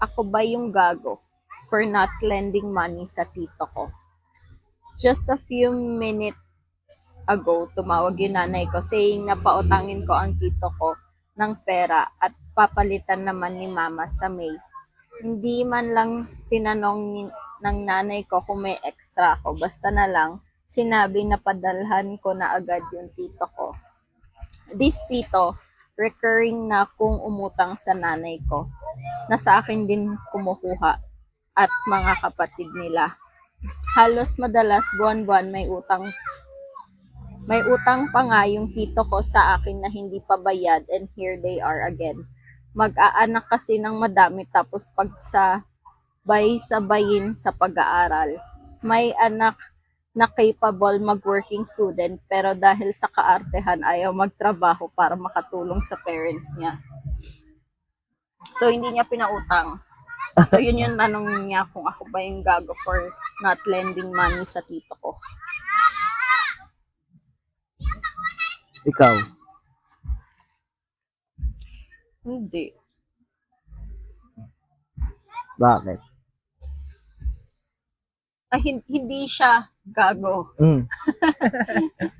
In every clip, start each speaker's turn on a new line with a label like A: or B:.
A: Ako ba yung gago for not lending money sa tito ko? Just a few minutes ago, tumawag yung nanay ko saying na pautangin ko ang tito ko ng pera at papalitan naman ni mama sa May. Hindi man lang tinanong ng nanay ko kung may extra ako. Basta na lang, sinabi na padalhan ko na agad yung tito ko. This tito, recurring na kung umutang sa nanay ko, na sa akin din kumukuha at mga kapatid nila. Halos madalas buwan-buwan may utang pa nga yung tito ko sa akin na hindi pa bayad and here they are again. Mag-aanak kasi ng madami tapos sabayin sa pag-aaral. May anak na capable mag-working student pero dahil sa kaartehan ayaw magtrabaho para makatulong sa parents niya. So hindi niya pinautang. So yun yung tanong niya kung ako ba yung gago for not lending money sa tito ko.
B: Ikaw?
A: Hindi.
B: Bakit?
A: Hindi siya gago.
B: Mm.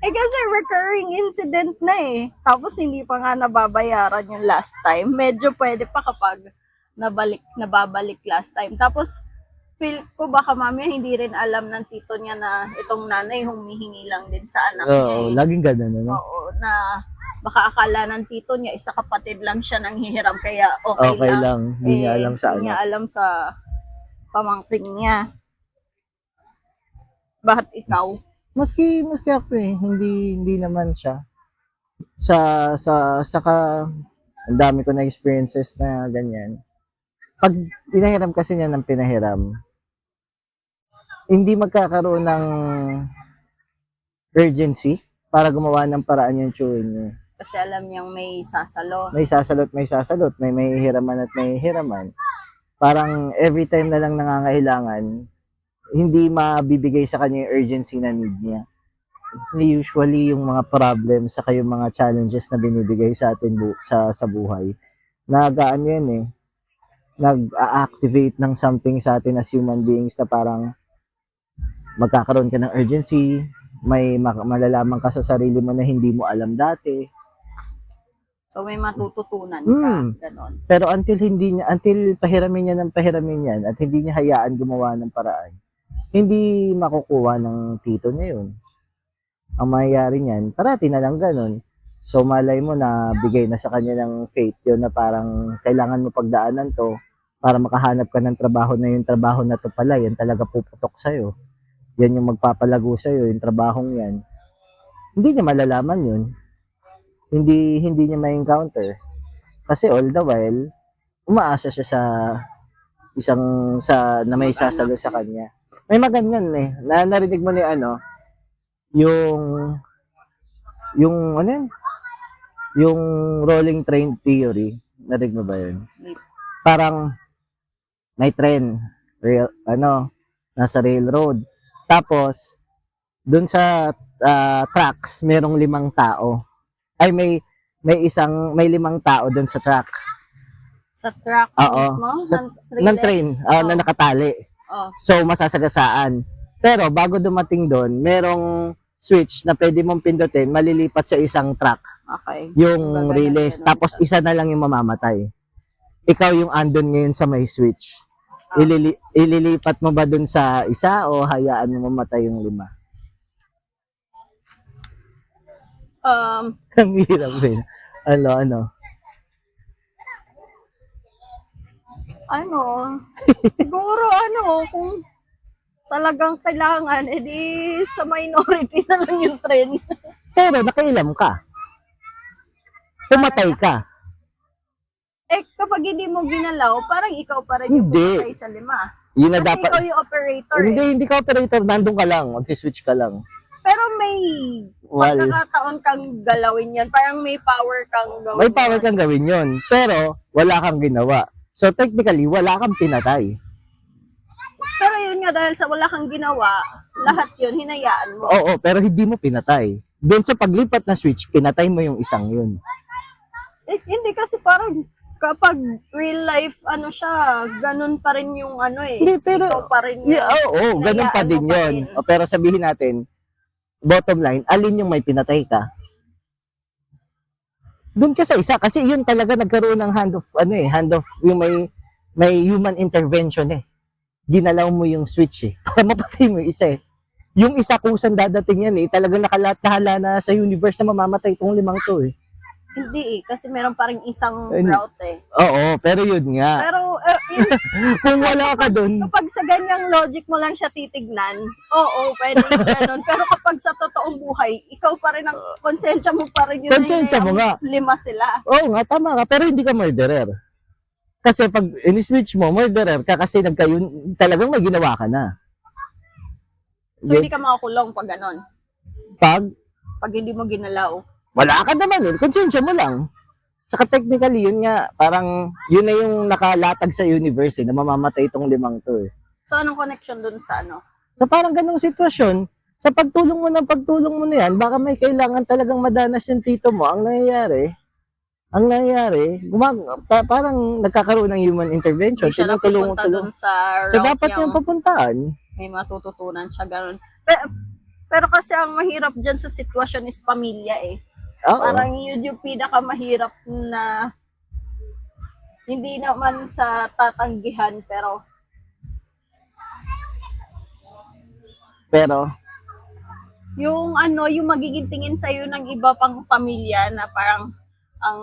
A: Kasi recurring incident na eh. Tapos hindi pa nga nababayaran yung last time. Medyo pwede pa kapag nababalik last time. Tapos feel ko baka mamaya hindi rin alam ng tito niya na itong nanay humihingi lang din sa anak niya
B: Oo,
A: eh.
B: laging ganun, ano?
A: Oo, na baka akala ng tito niya isa kapatid lang siya nang hihiram kaya okay lang.
B: lang. Hindi niya alam sa
A: Hindi niya
B: anak.
A: alam sa pamangkin niya. Bakit ikaw?
B: Maski ako eh, hindi naman siya. Saka, ang dami ko na experiences na ganyan. Pag pinahiram kasi niya ng pinahiram, hindi magkakaroon ng urgency para gumawa ng paraan yung chewin niya.
A: Kasi alam niyang may sasalo.
B: May sasalot, may hiraman at may hiraman. Parang every time na lang nangangailangan, hindi mabibigay sa kanya yung urgency na need niya. Usually yung mga problems sa yung mga challenges na binibigay sa atin sa buhay, nag-aano yan eh, nag-activate ng something sa atin as human beings na parang magkakaroon ka ng urgency, may malalaman ka sa sarili mo na hindi mo alam dati.
A: So may matututunan ka, ganon.
B: Pero until pahiramin niya ng pahiramin yan at hindi niya hayaan gumawa ng paraan, hindi makukuha ng tito niya yun. Ang mangyayari niyan, parati na lang ganun. So malay mo na bigay na sa kanya ng fate yun na parang kailangan mo pagdaanan to para makahanap ka ng trabaho na yung trabaho na to pala, yan talaga puputok sa'yo. Yan yung magpapalago sa'yo, yung trabahong yan. Hindi niya malalaman yun. Hindi niya ma-encounter. Kasi all the while, umaasa siya na may sasalo sa kanya. May maganyan eh. Narinig mo ni yung ano yan? Yung rolling train theory. Narinig mo ba yun? Parang may train, nasa railroad. Tapos, dun sa tracks, merong 5 tao. Ay, may 5 tao dun sa track.
A: Sa track mismo?
B: Ng train, na nakatali. So, masasagasaan. Pero, bago dumating dun, merong switch na pwede mong pindutin, malilipat sa isang track.
A: Okay.
B: Yung relays. Tapos, isa na lang yung mamamatay. Ikaw yung andon ngayon sa may switch. Ililipat mo ba dun sa isa o hayaan mo mamatay yung 5? Ang hirap din.
A: Siguro kung talagang kailangan, edi sa minority na lang yung trend.
B: Pero nakailam ka. Pumatay ka.
A: Kapag hindi mo ginalaw, parang ikaw pa rin yung
B: Hindi.
A: pumatay sa 5.
B: Yun na
A: Kasi
B: dapat.
A: ikaw yung operator
B: Hindi ka operator. Nandun ka lang. Magsiswitch ka lang.
A: Pero may pagkakataon kang galawin yan. Parang may power kang gawin.
B: May power kang gawin yun. Pero wala kang ginawa. So technically, wala kang pinatay.
A: Pero yun nga, dahil sa wala kang ginawa, lahat yun, hinayaan mo.
B: Oo, pero hindi mo pinatay. Doon sa paglipat na switch, pinatay mo yung isang yun.
A: Hindi kasi parang kapag real life, ano siya, ganun pa rin yung ano eh.
B: Hindi, pero,
A: Ikaw pa rin yung
B: yeah, oo, ganun pa
A: hinayaan
B: din
A: mo pa
B: yun.
A: din.
B: O, pero sabihin natin, bottom line, alin yung may pinatay ka? Doon ka sa isa, kasi yun talaga nagkaroon ng hand of, yung may human intervention eh. Ginalaw mo yung switch eh, para mapatay mo yung isa eh. Yung isa kusan dadating yan eh, talagang nakahala na sa universe na mamamatay itong limang to eh.
A: Hindi eh, kasi meron pa rin isang
B: Ayun.
A: route eh.
B: Oo, pero yun nga.
A: Pero, yun,
B: Kung wala ka doon,
A: kapag sa ganyang logic mo lang siya titignan, oo, pwede ganun. Pero kapag sa totoong buhay, ikaw pa rin ang konsensya mo pa rin yun.
B: Konsensya mo nga.
A: Lima sila.
B: oo nga, tama ka, pero hindi ka murderer. Kasi pag in-switch mo, murderer ka kasi talagang may ginawa ka na.
A: So, hindi ka makakulong pag ganon.
B: Pag
A: Pag hindi mo ginalaw.
B: wala ka naman eh, konsensya mo lang. Saka technically, yun nga, parang yun na yung nakalatag sa universe eh, na mamamatay itong limang to eh.
A: So, anong connection dun sa ano?
B: Sa parang ganong sitwasyon, sa pagtulong mo na yan, baka may kailangan talagang madanas yung tito mo. Ang nangyayari, parang nagkakaroon ng human intervention.
A: Hindi siya napupunta dun sa
B: So,
A: route
B: dapat yung papuntaan.
A: may matututunan siya ganun. Pero kasi ang mahirap dyan sa sitwasyon is pamilya eh.
B: Oo.
A: Parang yun yung pinakamahirap na hindi naman sa tatanggihan
B: Pero,
A: yung ano, yung magiging tingin sa'yo ng iba pang pamilya na parang ang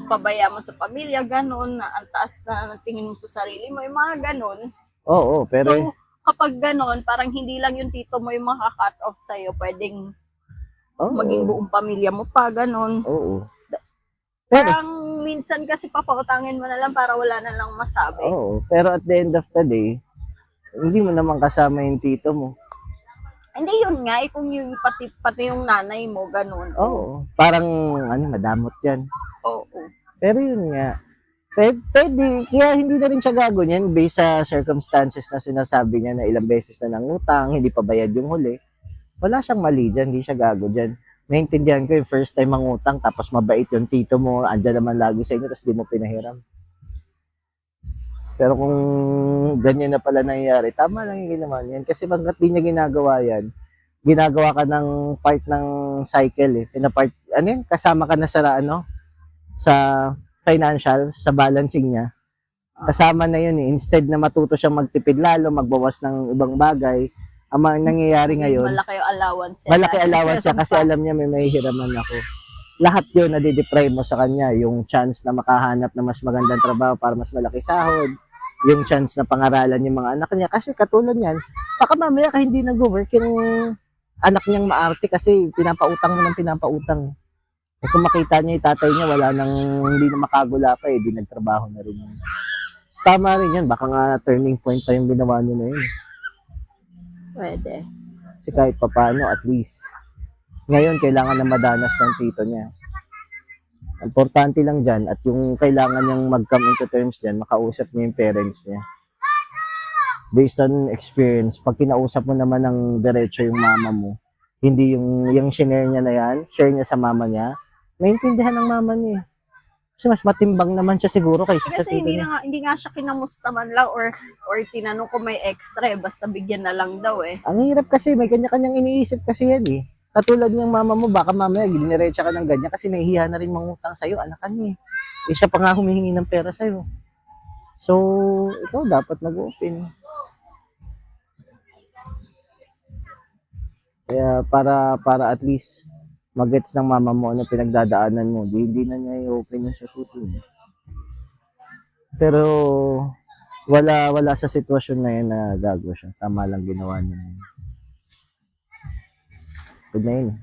A: pabaya mo sa pamilya, ganun, na ang taas na ng tingin mo sa sarili mo, yung mga ganun.
B: oo, pero,
A: So, kapag ganun, parang hindi lang yung tito mo yung maka-cut off sa'yo, pwedeng
B: oo,
A: maging buong pamilya mo pa, ganun.
B: oo. Pero,
A: Parang minsan kasi papautangin mo na lang para wala na lang masabi.
B: oo, pero at the end of the day, hindi mo naman kasama yung tito mo.
A: Hindi yun nga, kung yung pati yung nanay mo, ganun.
B: Oo, parang, madamot yan.
A: Oo.
B: Pero yun nga, pwede, kaya hindi na rin siya gago niyan based sa circumstances na sinasabi niya na ilang beses na nangutang, hindi pa bayad yung huli. Wala siyang mali dyan, hindi siya gago dyan. Naintindihan ko yung first time mangutang, tapos mabait yung tito mo, andyan naman lagi sa inyo, tapos di mo pinahiram. Pero kung ganyan na pala nangyayari, tama lang yung ginawa niyan. Kasi pagkat di niya ginagawa yan, ginagawa ka ng part ng cycle eh. Kasama ka na sa financial, sa balancing niya. Kasama na yun eh. Instead na matuto siyang magtipid lalo, magbawas ng ibang bagay, ang nangyayari ngayon,
A: Malaki yung allowance.
B: malaki allowance siya kasi alam niya may mahihiraman ako. Lahat yun nadideprive mo sa kanya. Yung chance na makahanap ng mas magandang trabaho para mas malaki sahod, yung chance na pangaralan yung mga anak niya. Kasi katulad niyan, baka mamaya ka hindi nag-work yung anak niyang maarte kasi pinapautang mo ng pinapautang. Eh, kung makita niya yung tatay niya, hindi na makagula pa eh, di nagtrabaho na rin yun. So, tama rin yan, baka nga turning point pa yung ginawa niya na yun.
A: Pwede.
B: Kasi kahit papano, at least, ngayon kailangan na madanas ng tito niya. Importante lang dyan, at yung kailangan niyang mag-come into terms dyan, makausap niya yung parents niya. Based on experience, pag kinausap mo naman ng diretso yung mama mo, hindi yung share niya na yan, share niya sa mama niya, maintindihan ng mama niya. Kasi mas matimbang naman siya siguro kaysa sa
A: Kasi
B: tito niya.
A: hindi nga siya kinamusta man lang or tinanong kung may extra eh, basta bigyan na lang daw eh.
B: Ang hirap kasi, may kanya-kanyang iniisip kasi yan eh. Katulad ng mama mo, baka mamaya giniretsa ka ng ganyan kasi nahihiya na rin mangutang sa'yo, anak ka niya eh. Siya pa nga humihingi ng pera sa'yo. So, ikaw dapat mag-open. Kaya para at least magets ng mama mo ano pinagdadaanan mo, hindi na niya i-open yung sa susunod. Pero wala sa sitwasyon na yun na gago siya. Tama lang ginawa niya. Good na yun.